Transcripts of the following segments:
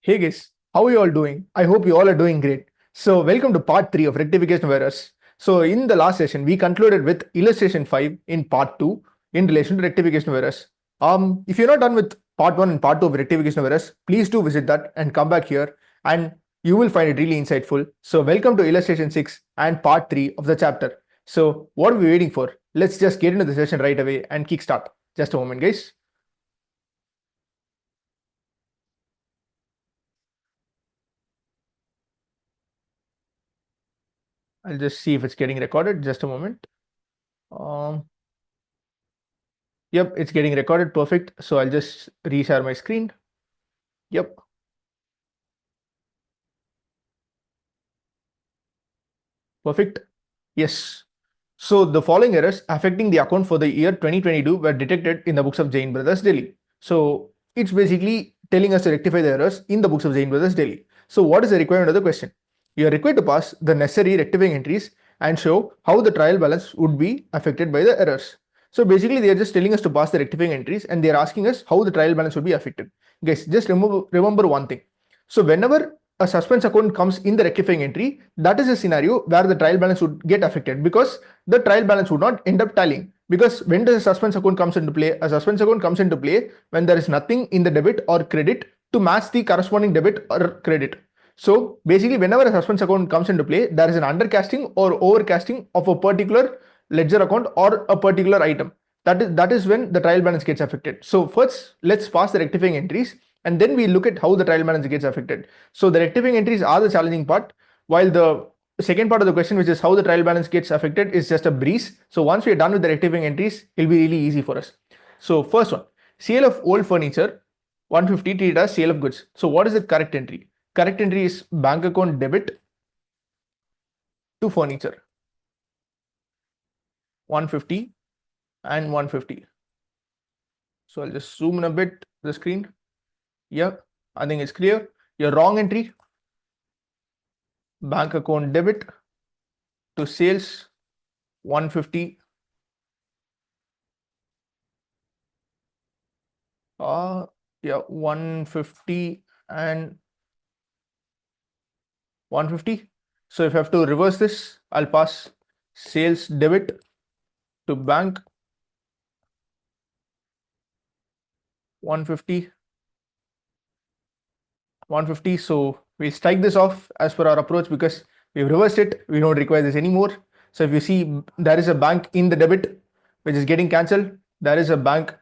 Hey guys, how are you all doing? I hope you all are doing great. So welcome to part 3 of rectification of errors. So in the last session, we concluded with illustration 5 in part 2 in relation to rectification of errors. If you're not done with part 1 and part 2 of rectification of errors, please do visit that and come back here and you will find it really insightful. So welcome to illustration 6 and part 3 of the chapter. So what are we waiting for? Let's just get into the session right away and kickstart. Just a moment, guys. I'll just see if it's getting recorded. Just a moment. Um, Yep, it's getting recorded. Perfect. So I'll just reshare my screen. Yep. Perfect. Yes. So the following errors affecting the account for the year 2022 were detected in the books of Jain Brothers Delhi. So it's basically telling us to rectify the errors in the books of Jain Brothers Delhi. So what is the requirement of the question? You are required to pass the necessary rectifying entries and show how the trial balance would be affected by the errors. So basically they are just telling us to pass the rectifying entries and they are asking us how the trial balance would be affected. Guys, just remember one thing. So whenever a suspense account comes in the rectifying entry, that is a scenario where the trial balance would get affected because the trial balance would not end up tallying. Because when does a suspense account comes into play? A suspense account comes into play when there is nothing in the debit or credit to match the corresponding debit or credit. So basically, whenever a suspense account comes into play, there is an undercasting or overcasting of a particular ledger account or a particular item. That is when the trial balance gets affected. So first, let's pass the rectifying entries and then we look at how the trial balance gets affected. So the rectifying entries are the challenging part, while the second part of the question, which is how the trial balance gets affected, is just a breeze. So once we are done with the rectifying entries, it'll be really easy for us. So first one, sale of old furniture, 150 treated as sale of goods. So what is the correct entry? Correct entry is bank account debit to furniture, 150 and 150. So I'll just zoom in a bit the screen. Yeah, I think it's clear. Your wrong entry, bank account debit to sales, 150. Yeah, 150 and 150. So if I have to reverse this, I'll pass sales debit to bank, 150, 150. So we'll strike this off as per our approach because we've reversed it. We don't require this anymore. So if you see there is a bank in the debit which is getting cancelled, there is a bank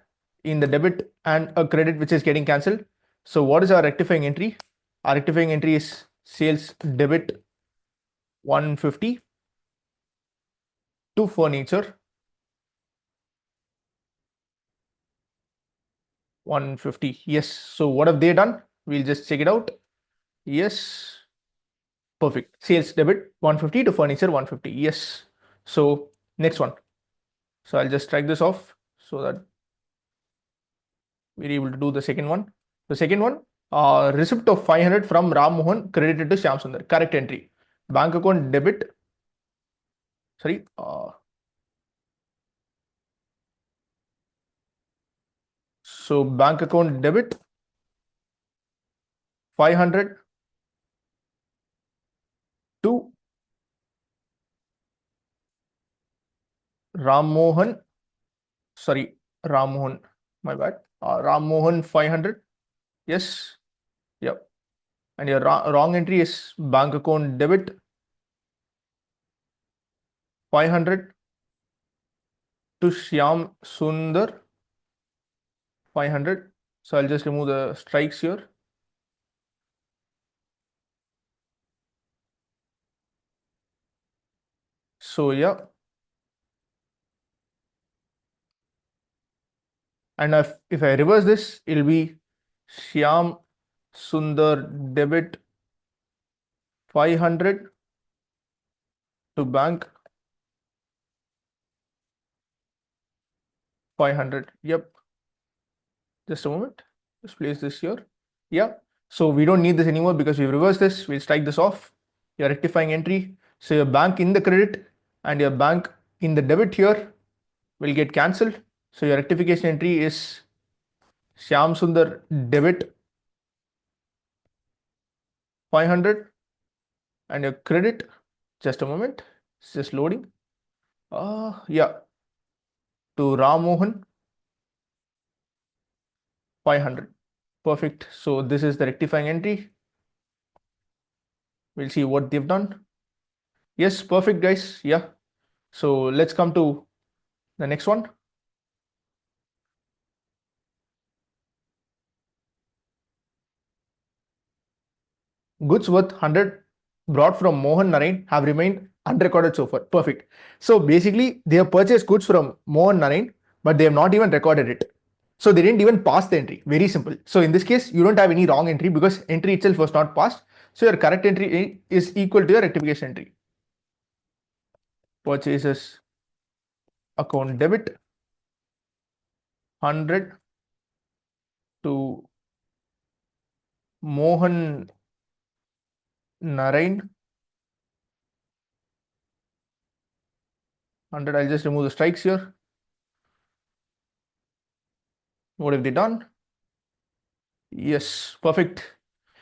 in the debit and a credit which is getting cancelled. So what is our rectifying entry? Our rectifying entry is sales debit 150 to furniture, 150. Yes. So what have they done? We'll just check it out. Yes. Perfect. Sales debit 150 to furniture 150. Yes. So next one. So I'll just strike this off so that we're able to do the second one. The second one, receipt of 500 from Ram Mohan credited to Shyam Sundar. Correct entry. Bank account debit. Sorry. So bank account debit 500 to Ram Mohan. Sorry, Ram Mohan. My bad. Ram Mohan 500. Yes. Yep. And your wrong entry is bank account debit 500 to Shyam Sundar 500. So I'll just remove the strikes here. So yeah. And if I reverse this, it'll be Shyam Sundar debit 500 to bank 500. Yep. Just a moment. Just place this here. Yeah. So we don't need this anymore because we've reversed this. We'll strike this off. Your rectifying entry. So your bank in the credit and your bank in the debit here will get cancelled. So your rectification entry is Shyam Sundar debit 500, and your credit, just a moment, it's just loading. Yeah, to Ram Mohan, 500. Perfect. So this is the rectifying entry. We'll see what they've done. Yes, perfect, guys. Yeah. So let's come to the next one. Goods worth 100 brought from Mohan Narain have remained unrecorded so far. Perfect. So basically, they have purchased goods from Mohan Narain, but they have not even recorded it. So they didn't even pass the entry. Very simple. So in this case, you don't have any wrong entry because entry itself was not passed. So your correct entry is equal to your rectification entry. Purchases account debit 100 to Mohan Narain 100. I'll just remove the strikes here. What have they done? Yes, perfect.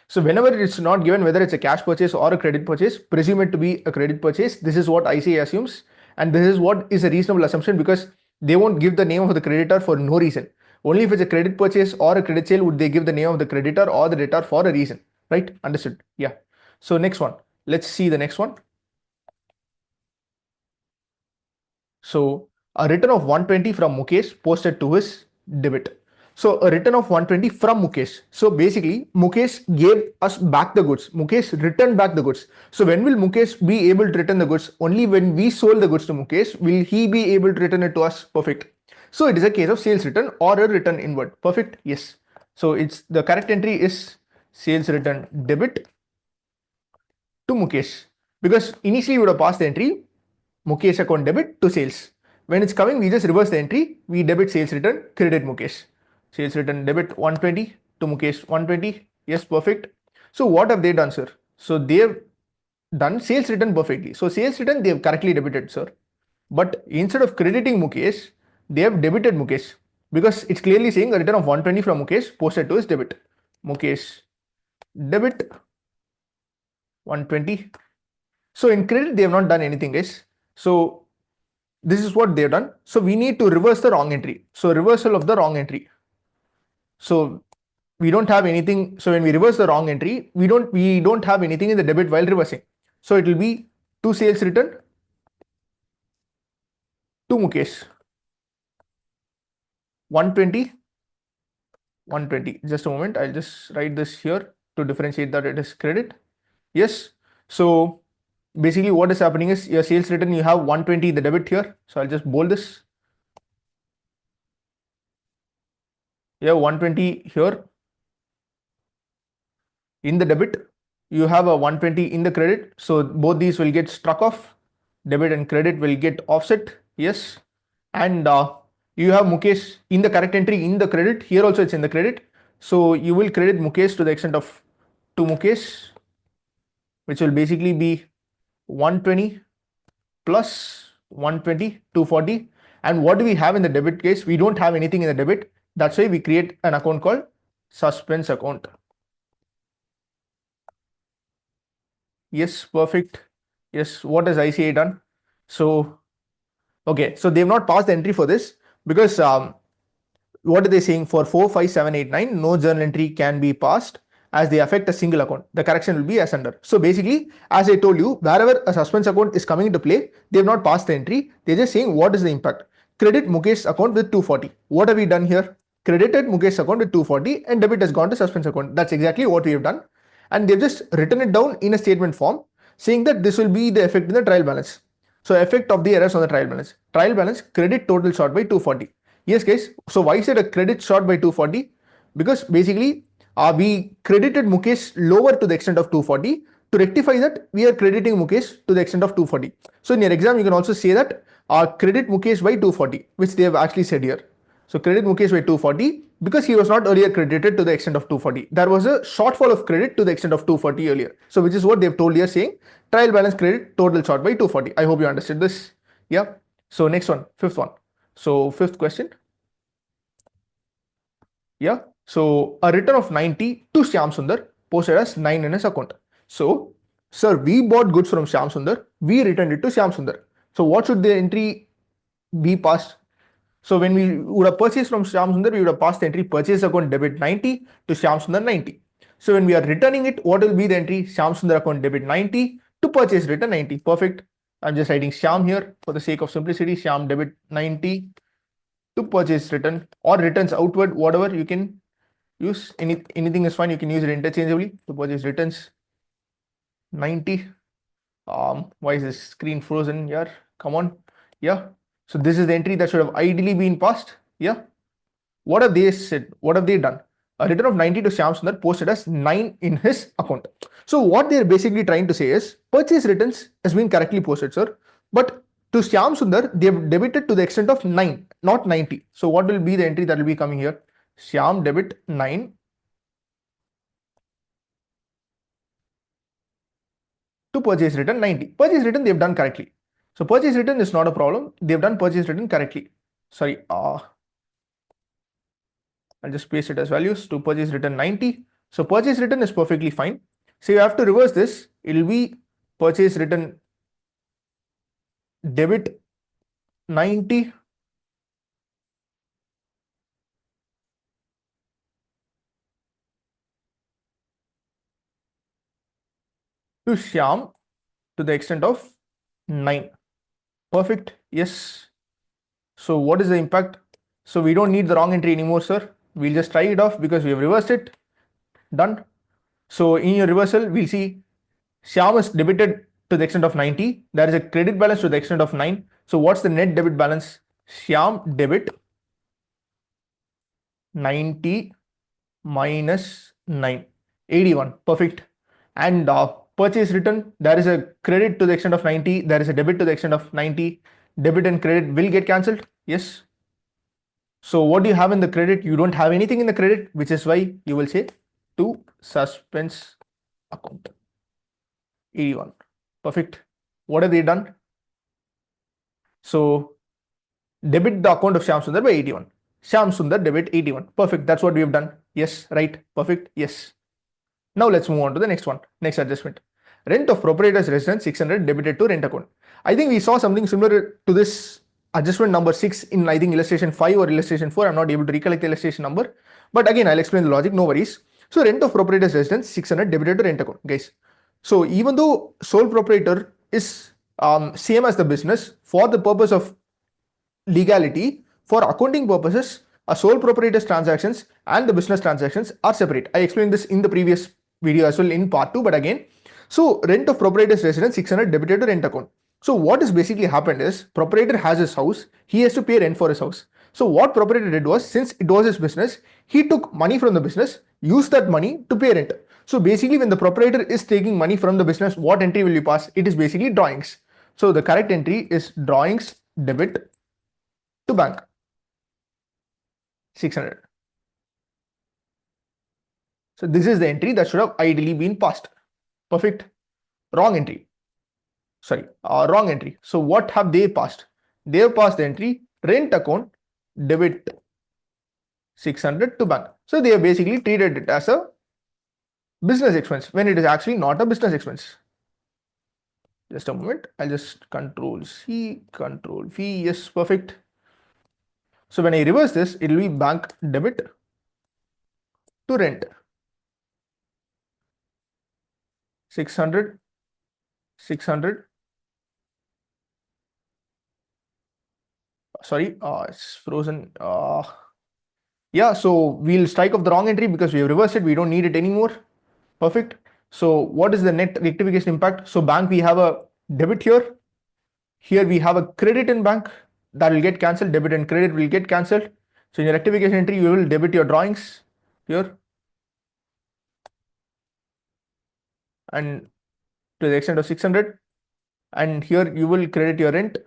So whenever it's not given whether it's a cash purchase or a credit purchase, presume it to be a credit purchase. This is what ICA assumes, and this is what is a reasonable assumption because they won't give the name of the creditor for no reason. Only if it's a credit purchase or a credit sale would they give the name of the creditor or the debtor for a reason, right? Understood? Yeah. So next one. Let's see the next one. So a return of 120 from Mukesh posted to his debit. So a return of 120 from Mukesh. So basically Mukesh gave us back the goods. Mukesh returned back the goods. So when will Mukesh be able to return the goods? Only when we sold the goods to Mukesh will he be able to return it to us. Perfect. So it is a case of sales return or a return inward. Perfect. Yes. So it's the correct entry is sales return debit to Mukesh because initially you would have passed the entry Mukesh account debit to sales. When it's coming, we just reverse the entry. We debit sales return, credit Mukesh. Sales return debit 120 to Mukesh 120. Yes, perfect. So what have they done, sir? So they have done sales return perfectly. So sales return they have correctly debited, sir. But instead of crediting Mukesh, they have debited Mukesh because it's clearly saying a return of 120 from Mukesh posted to his debit. Mukesh debit 120. So in credit, they have not done anything, guys. So this is what they've done. So we need to reverse the wrong entry. So reversal of the wrong entry. So we don't have anything. So when we reverse the wrong entry, we don't have anything in the debit while reversing. So it will be to sales return to Mukesh 120 120. Just a moment. I'll just write this here to differentiate that it is credit. Yes. So basically what is happening is your sales return, you have 120 the debit here. So I'll just bold this. You have 120 here in the debit. You have a 120 in the credit. So both these will get struck off. Debit and credit will get offset. Yes. And you have Mukesh in the correct entry in the credit. Here also it's in the credit. So you will credit Mukesh to the extent of to Mukesh, which will basically be 120 plus 120, 240. And what do we have in the debit case? We don't have anything in the debit. That's why we create an account called suspense account. Yes, perfect. Yes, what has ICA done? So, okay, so they've not passed the entry for this because what are they saying? For 4, 5, 7, 8, 9, no journal entry can be passed as they affect a single account. The correction will be as under. So basically, as I told you, wherever a suspense account is coming into play, they have not passed the entry. They're just saying what is the impact. Credit Mukesh's account with 240. What have we done here? Credited Mukesh's account with 240 and debit has gone to suspense account. That's exactly what we have done. And they've just written it down in a statement form saying that this will be the effect in the trial balance. So effect of the errors on the trial balance. Trial balance credit total short by 240. Yes, guys. So why is it a credit short by 240? Because basically we credited Mukesh lower to the extent of 240. To rectify that, we are crediting Mukesh to the extent of 240. So in your exam, you can also say that credit Mukesh by 240, which they have actually said here. So credit Mukesh by 240 because he was not earlier credited to the extent of 240. There was a shortfall of credit to the extent of 240 earlier. So which is what they've told here saying trial balance credit total short by 240. I hope you understood this. Yeah. So next one, fifth one. So fifth question. Yeah. So a return of 90 to Shyam Sundar posted as 9 in his account. So, sir, we bought goods from Shyam Sundar, we returned it to Shyam Sundar. So, what should the entry be passed? So, when we would have purchased from Shyam Sundar, we would have passed the entry purchase account debit 90 to Shyam Sundar 90. So, when we are returning it, what will be the entry? Shyam Sundar account debit 90 to purchase return 90. Perfect. I'm just writing Shyam here for the sake of simplicity. Shyam debit 90 to purchase return or returns outward, whatever you can use. Anything is fine. You can use it interchangeably to purchase returns 90. Why is this screen frozen? Yeah, come on. Yeah. So this is the entry that should have ideally been passed. Yeah. What have they said? What have they done? A return of 90 to Shyam Sundar posted as 9 in his account. So what they're basically trying to say is purchase returns has been correctly posted, sir. But to Shyam Sundar, they have debited to the extent of 9, not 90. So what will be the entry that will be coming here? Shyam debit 9 to purchase return 90. Purchase return they've done correctly. So purchase return is not a problem. They've done purchase return correctly. Sorry, I'll just paste it as values to purchase return 90. So purchase return is perfectly fine. So you have to reverse this. It will be purchase return debit 90 to Shyam to the extent of 9. Perfect. Yes. So what is the impact? So we don't need the wrong entry anymore, sir. We'll just try it off because we have reversed it. Done. So in your reversal, we'll see Shyam is debited to the extent of 90. There is a credit balance to the extent of 9. So what's the net debit balance? Shyam debit 90 minus 9. 81. Perfect. And purchase return, there is a credit to the extent of 90. There is a debit to the extent of 90. Debit and credit will get cancelled. Yes. So what do you have in the credit? You don't have anything in the credit, which is why you will say to suspense account. 81. Perfect. What have they done? So debit the account of Shyam Sundar by 81. Shyam Sundar debit 81. Perfect. That's what we have done. Yes. Right. Perfect. Yes. Now let's move on to the next one. Next adjustment. Rent of proprietor's residence 600 debited to rent account. I think we saw something similar to this adjustment number 6 in I think illustration 5 or illustration 4. I'm not able to recollect the illustration number. But again, I'll explain the logic. No worries. So rent of proprietor's residence 600 debited to rent account. Guys. So even though sole proprietor is same as the business for the purpose of legality, for accounting purposes, a sole proprietor's transactions and the business transactions are separate. I explained this in the previous video as well in part 2, but again, so rent of proprietor's residence 600 debited to rent account. So what has basically happened is proprietor has his house, he has to pay rent for his house. So what proprietor did was, since it was his business, he took money from the business, used that money to pay rent. So basically when the proprietor is taking money from the business, what entry will you pass? It is basically drawings. So the correct entry is drawings debit to bank 600. So this is the entry that should have ideally been passed. Perfect. Wrong entry. Sorry, wrong entry. So what have they passed? They have passed the entry rent account debit 600 to bank. So they have basically treated it as a business expense when it is actually not a business expense. Just a moment. I'll just control C, control V. Yes, perfect. So when I reverse this, it will be bank debit to rent 600, 600. Sorry, it's frozen. Yeah, so we'll strike off the wrong entry because we have reversed it. We don't need it anymore. Perfect. So what is the net rectification impact? So bank, we have a debit here. Here we have a credit in bank that will get cancelled. Debit and credit will get cancelled. So in your rectification entry, you will debit your drawings here and to the extent of 600. And here you will credit your rent.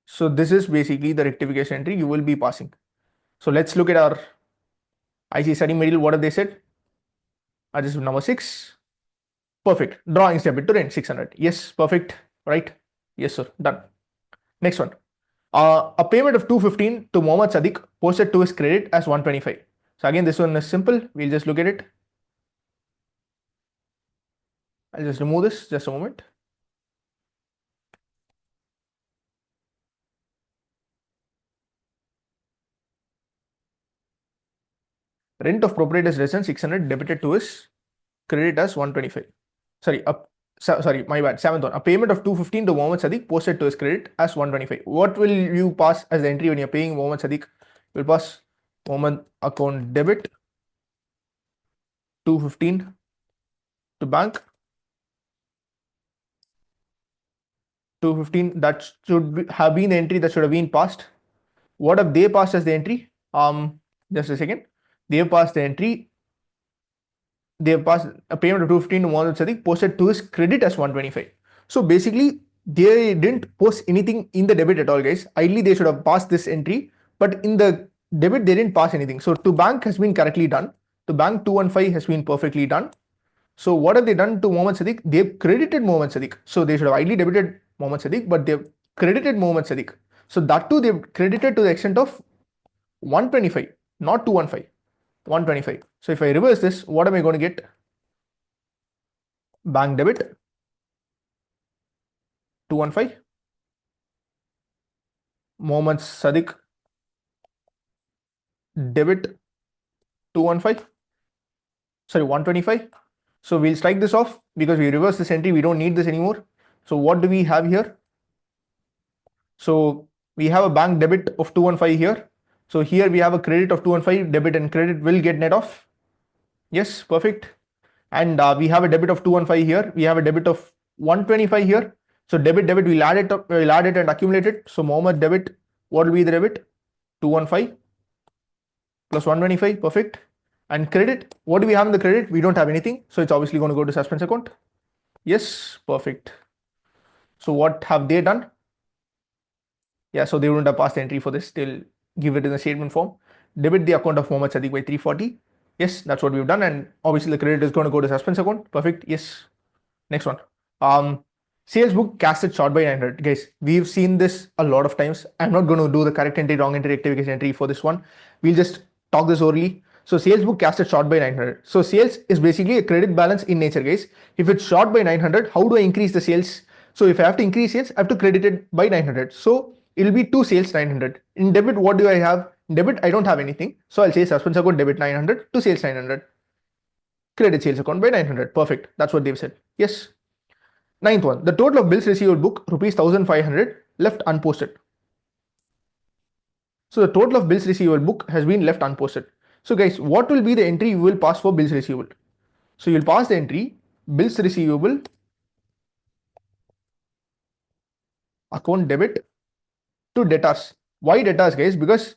So this is basically the rectification entry you will be passing. So let's look at our IC study material. What have they said? Adjustment number 6. Perfect. Drawings debit to rent 600. Yes, perfect. Right? Yes, sir. Done. Next one. A payment of 215 to Mohammad Sadiq posted to his credit as 125. So again, this one is simple. We'll just look at it. I'll just remove this, just a moment. Rent of proprietor's residence 600 debited to his credit as 125. Sorry, sorry, my bad. Seventh one. A payment of 215 to Mohammed Sadiq posted to his credit as 125. What will you pass as the entry when you're paying Mohammed Sadiq? You'll pass Mohammed account debit 215 to bank 215. That should have been the entry that should have been passed. What have they passed as the entry? Just a second. They have passed the entry. They have passed a payment of 215 to Mohammed Sadiq posted to his credit as 125. So basically, they didn't post anything in the debit at all, guys. Ideally, they should have passed this entry, but in the debit, they didn't pass anything. So to bank has been correctly done. To bank 215 has been perfectly done. So what have they done to Mohammed Sadiq? They've credited Mohammed Sadiq. So they should have ideally debited Mohammed Sadiq, but they've credited Mohammed Sadiq. So that too they've credited to the extent of 125, not 215, 125. So if I reverse this, what am I going to get? Bank debit 215, Mohammed Sadiq debit 215, sorry 125. So we'll strike this off because we reverse this entry. We don't need this anymore. So what do we have here? So we have a bank debit of 215 here. So here we have a credit of 215. Debit and credit will get net off. Yes, perfect. And we have a debit of 215 here. We have a debit of 125 here. So debit, we'll add it up, we'll add it and accumulate it. So Mohammed debit, what will be the debit? 215 plus 125, perfect. And credit, what do we have in the credit? We don't have anything. So it's obviously going to go to suspense account. Yes, perfect. So what have they done? Yeah, so they wouldn't have passed the entry for this. They'll give it in the statement form. Debit the account of Mohammed Sadiq by 340. Yes, that's what we've done. And obviously the credit is going to go to suspense account. Perfect. Yes. Next one. Sales book casted short by 900. Guys, we've seen this a lot of times. I'm not going to do the correct entry, wrong entry, rectification entry for this one. We'll just talk this orally. So sales book casted short by 900. So sales is basically a credit balance in nature, guys. If it's short by 900, how do I increase the sales? So if I have to increase sales, I have to credit it by 900. So it'll be 2 sales 900. In debit, what do I have? In debit, I don't have anything. So I'll say suspense account debit 900 to sales 900. Credit sales account by 900. Perfect. That's what they've said. Yes. Ninth one, the total of bills receivable book rupees 1500 left unposted. So the total of bills receivable book has been left unposted. So guys, what will be the entry you will pass for bills receivable? So you'll pass the entry bills receivable account debit to debtors. Why debtors, guys? Because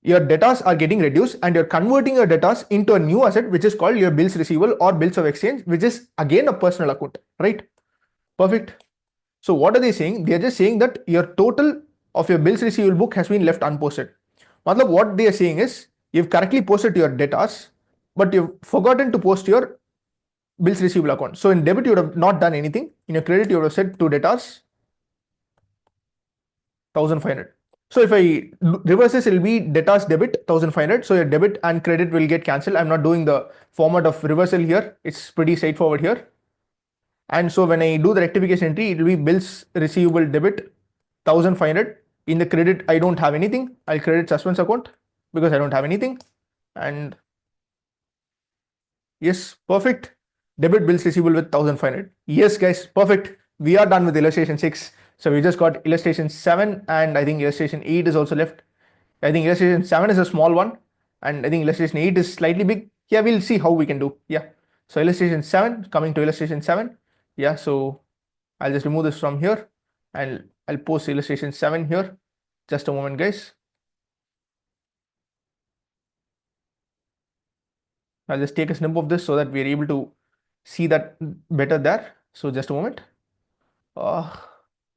your debtors are getting reduced and you're converting your debtors into a new asset which is called your bills receivable or bills of exchange, which is again a personal account, right? Perfect. So what are they saying? They are just saying that your total of your bills receivable book has been left unposted. Matlab, what they are saying is you've correctly posted your debtors, but you've forgotten to post your bills receivable account. So in debit, you would have not done anything. In your credit, you would have said to debtors 1500. So if I reverse this, it will be debtors debit 1500. So your debit and credit will get cancelled. I'm not doing the format of reversal here. It's pretty straightforward here. And so when I do the rectification entry, it will be bills receivable debit 1500. In the credit, I don't have anything. I'll credit suspense account because I don't have anything. And yes, perfect. Debit bills receivable with 1500. Yes, guys, perfect. We are done with illustration 6. So we just got illustration 7 and I think illustration 8 is also left. I think illustration 7 is a small one and I think illustration 8 is slightly big. Yeah, we'll see how we can do. Yeah. So illustration 7, coming to illustration 7. Yeah, so I'll just remove this from here and I'll post illustration 7 here. Just a moment, guys. I'll just take a snip of this so that we're able to see that better there. So just a moment.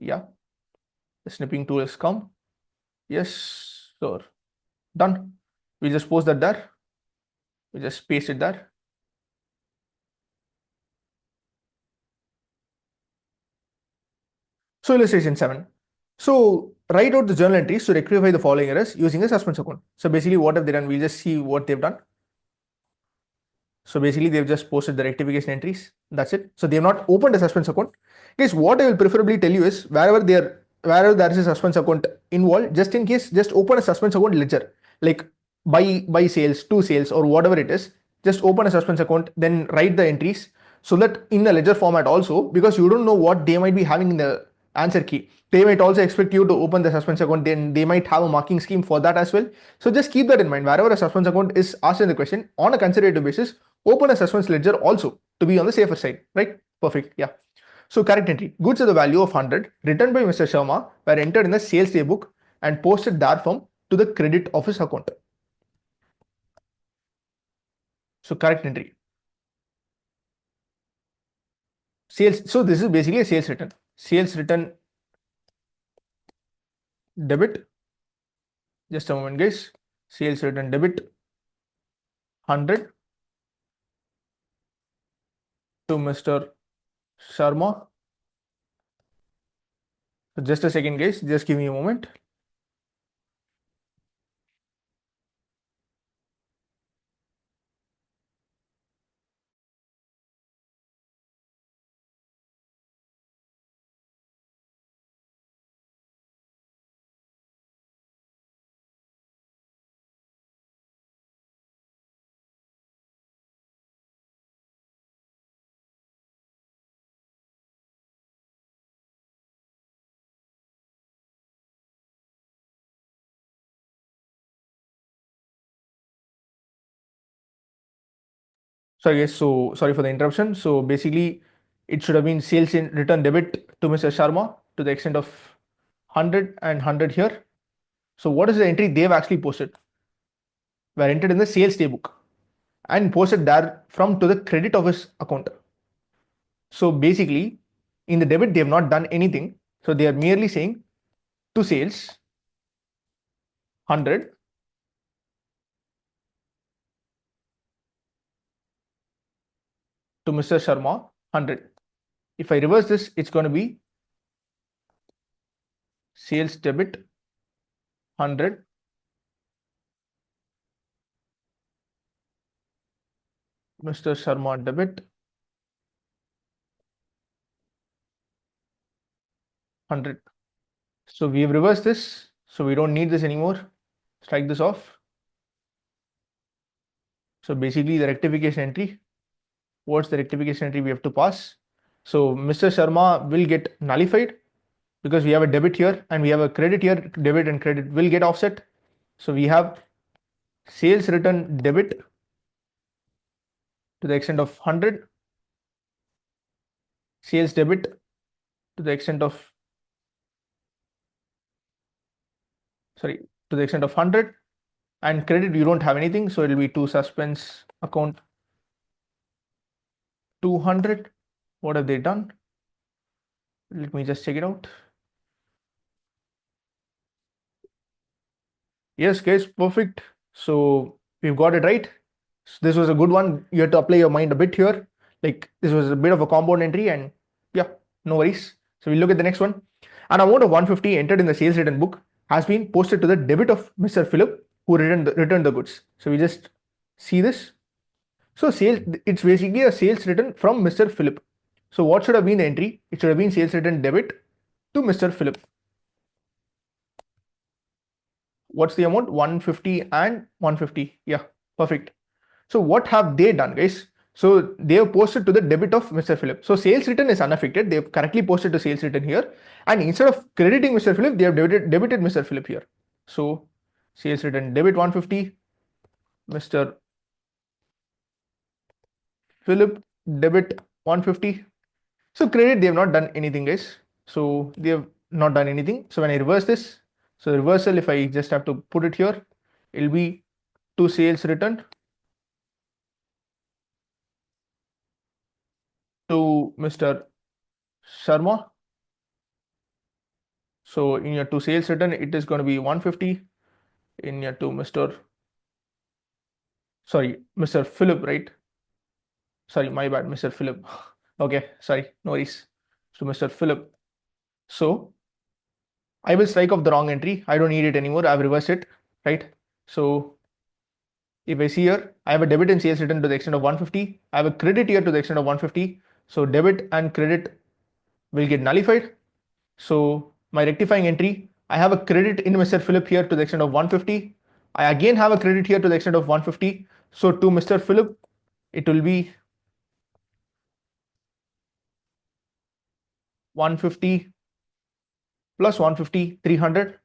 Yeah, the snipping tool has come. Yes, sure. Done. We just post that there. We just paste it there. So illustration 7. So write out the journal entries to rectify the following errors using a suspense account. So basically what have they done? We'll just see what they've done. So basically, they've just posted the rectification entries. That's it. So they have not opened a suspense account. Guys, what I will preferably tell you is wherever there is a suspense account involved, just in case, just open a suspense account ledger, like buy sales, to sales, or whatever it is. Just open a suspense account, then write the entries so that in the ledger format also, because you don't know what they might be having in the answer key. They might also expect you to open the suspense account, then they might have a marking scheme for that as well. So just keep that in mind. Wherever a suspense account is asked in the question on a conservative basis, open a suspense ledger also to be on the safer side, right? Perfect. Yeah. So correct entry. Goods at the value of 100 written by Mr. Sharma were entered in the sales day book and posted therefrom to the credit of his account. So correct entry. Sales. So this is basically a sales return. Sales return debit. Just a moment, guys. Sales return debit 100 to Mr. Sharma. So just a second, guys. Just give me a moment. Sorry, guys. So sorry for the interruption. So basically, it should have been sales in return debit to Mr. Sharma to the extent of 100 and 100 here. So what is the entry they've actually posted? Were entered in the sales day book and posted there from to the credit of his account. So basically, in the debit, they have not done anything. So they are merely saying to sales 100 to Mr. Sharma 100. If I reverse this, it's going to be sales debit 100 Mr. Sharma debit 100. So we've reversed this. So we don't need this anymore. Strike this off. So basically the rectification entry. What's the rectification entry we have to pass? So Mr. Sharma will get nullified because we have a debit here and we have a credit here. Debit and credit will get offset. So we have sales return debit to the extent of 100, sales debit to the extent of, sorry, to the extent of 100, and credit you don't have anything, so it will be to suspense account 200. What have they done? Let me just check it out. Yes, guys, perfect. So we've got it right. So this was a good one. You had to apply your mind a bit here. Like this was a bit of a compound entry, and yeah, no worries. So we look at the next one. An amount of 150 entered in the sales return book has been posted to the debit of Mr. Philip, who returned the goods. So we just see this. So sales, it's basically a sales return from Mr. Philip. So what should have been the entry? It should have been sales return debit to Mr. Philip. What's the amount? 150 and 150. Yeah, perfect. So what have they done, guys? So they have posted to the debit of Mr. Philip. So sales return is unaffected. They have correctly posted to sales return here. And instead of crediting Mr. Philip, they have debited Mr. Philip here. So sales return debit 150, Mr. Philip debit 150. So credit, they have not done anything, guys. So they have not done anything. So when I reverse this, so reversal, if I just have to put it here, it'll be to sales return to Mr. Sharma. So in your to sales return, it is going to be 150. In your to Mr. Mr. Philip, right? Sorry, my bad, Mr. Philip. Okay, sorry, no worries. So Mr. Philip. So I will strike off the wrong entry. I don't need it anymore. I've reversed it, right? So If I see here, I have a debit and sales return to the extent of 150. I have a credit here to the extent of 150. So debit and credit will get nullified. So my rectifying entry, I have a credit in Mr. Philip here to the extent of 150. I again have a credit here to the extent of 150. So to Mr. Philip, it will be 150 plus 150, 300.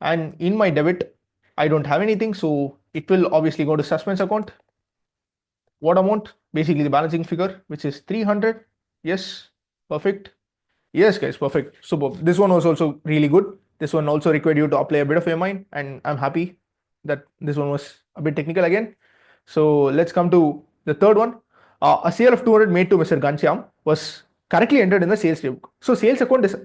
And in my debit, I don't have anything. So it will obviously go to suspense account. What amount? Basically the balancing figure, which is 300. Yes, perfect. Yes, guys, perfect. Superb. This one was also really good. This one also required you to apply a bit of your mind, and I'm happy that this one was a bit technical again. So let's come to the third one. A sale of 200 made to Mr. Ghanshyam was correctly entered in the sales book. So sales account is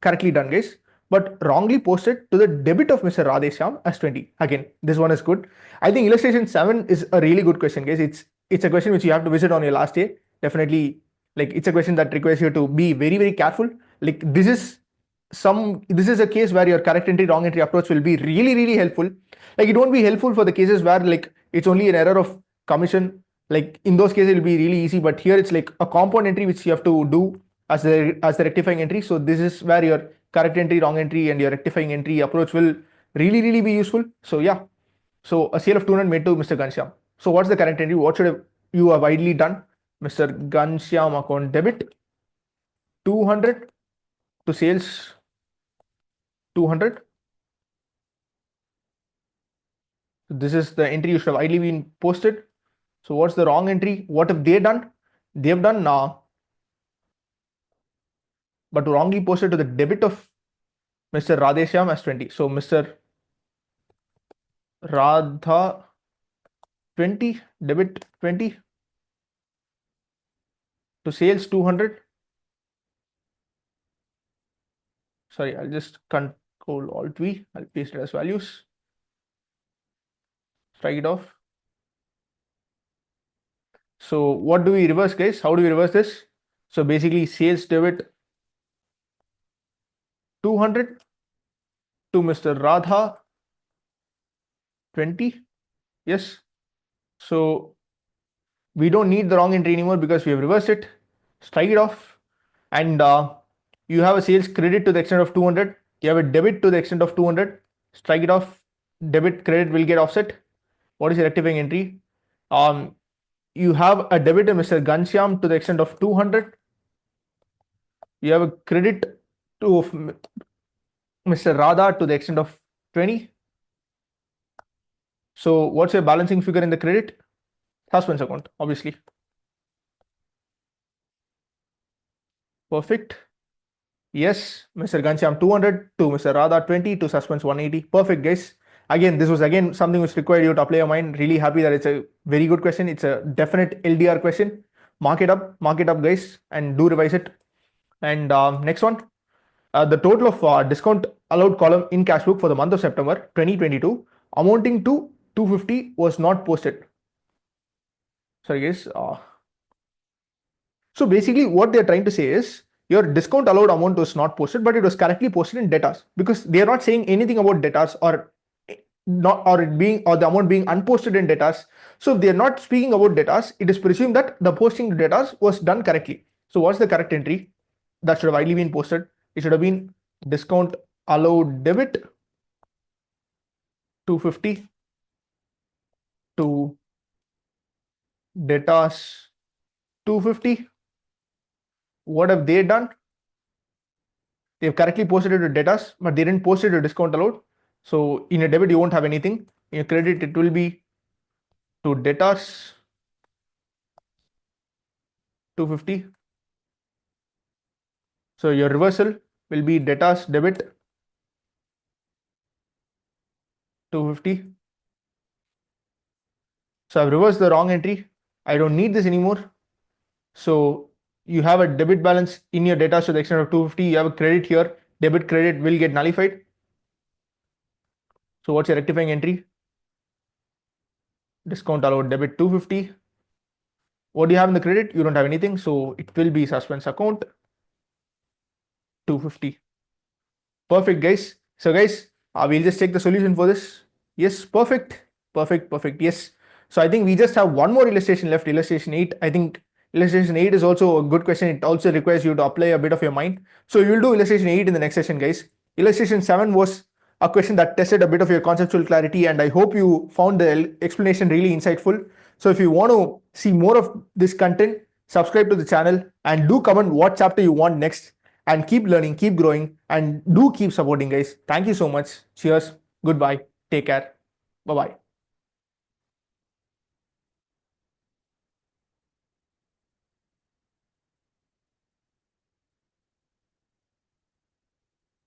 correctly done, guys, but wrongly posted to the debit of Mr. Radheshyam as 20. Again, this one is good. I think illustration 7 is a really good question, guys. It's a question which you have to visit on your last day. Definitely, like it's a question that requires you to be very, very careful. Like this is a case where your correct entry, wrong entry approach will be really, really helpful. Like it won't be helpful for the cases where like it's only an error of commission. Like in those cases, it'll be really easy. But here it's like a compound entry which you have to do as the rectifying entry. So this is where your correct entry, wrong entry, and your rectifying entry approach will really, really be useful. So yeah. So a sale of 200 made to Mr. Ghanshyam. So what's the correct entry? What should you have ideally done? Mr. Ghanshyam account debit 200 to sales 200. This is the entry you should have ideally been posted. So what's the wrong entry? What have they done? They have done but wrongly posted to the debit of Mr. Radheshyam as 20. So Mr. Radha 20, debit 20 to sales 200. Sorry, I'll just Control Alt V. I'll paste it as values. Strike it off. So what do we reverse, guys? How do we reverse this? So basically sales debit 200 to Mr. Radha 20. Yes. So we don't need the wrong entry anymore because we have reversed it. Strike it off. And you have a sales credit to the extent of 200. You have a debit to the extent of 200. Strike it off. Debit credit will get offset. What is the rectifying entry? You have a debit to Mr. Ghanshyam to the extent of 200. You have a credit to Mr. Radha to the extent of 20. So what's your balancing figure in the credit? Suspense account, obviously. Perfect. Yes, Mr. Ghanshyam 200 to Mr. Radha 20 to suspense 180. Perfect, guys. Again, this was again something which required you to apply your mind. Really happy that it's a very good question. It's a definite LDR question. Mark it up, guys, and do revise it. And next one, the total of discount allowed column in cash book for the month of September 2022 amounting to 250 was not posted. Sorry, guys. So basically, what they're trying to say is your discount allowed amount was not posted, but it was correctly posted in debtors because they are not saying anything about debtors or not or it being or the amount being unposted in debtors. So if they are not speaking about debtors, it is presumed that the posting to debtors was done correctly. So what's the correct entry that should have ideally been posted? It should have been discount allowed debit 250 to debtors 250. What have they done? They've correctly posted it to debtors, but they didn't post it to discount allowed. So in a debit, you won't have anything. In a credit, it will be to debtors 250. So your reversal will be debtors debit 250. So I've reversed the wrong entry. I don't need this anymore. So you have a debit balance in your debtors to the extent of 250. You have a credit here. Debit credit will get nullified. So what's your rectifying entry? Discount allowed debit 250. What do you have in the credit? You don't have anything. So it will be suspense account 250. Perfect, guys. So guys, we'll just check the solution for this. Yes, perfect. Perfect, perfect. Yes. So I think we just have one more illustration left, illustration 8. I think illustration 8 is also a good question. It also requires you to apply a bit of your mind. So you'll do illustration 8 in the next session, guys. Illustration 7 was a question that tested a bit of your conceptual clarity, and I hope you found the explanation really insightful. So if you want to see more of this content, subscribe to the channel and do comment what chapter you want next, and keep learning, keep growing, and do keep supporting, guys. Thank you so much. Cheers. Goodbye. Take care. Bye bye.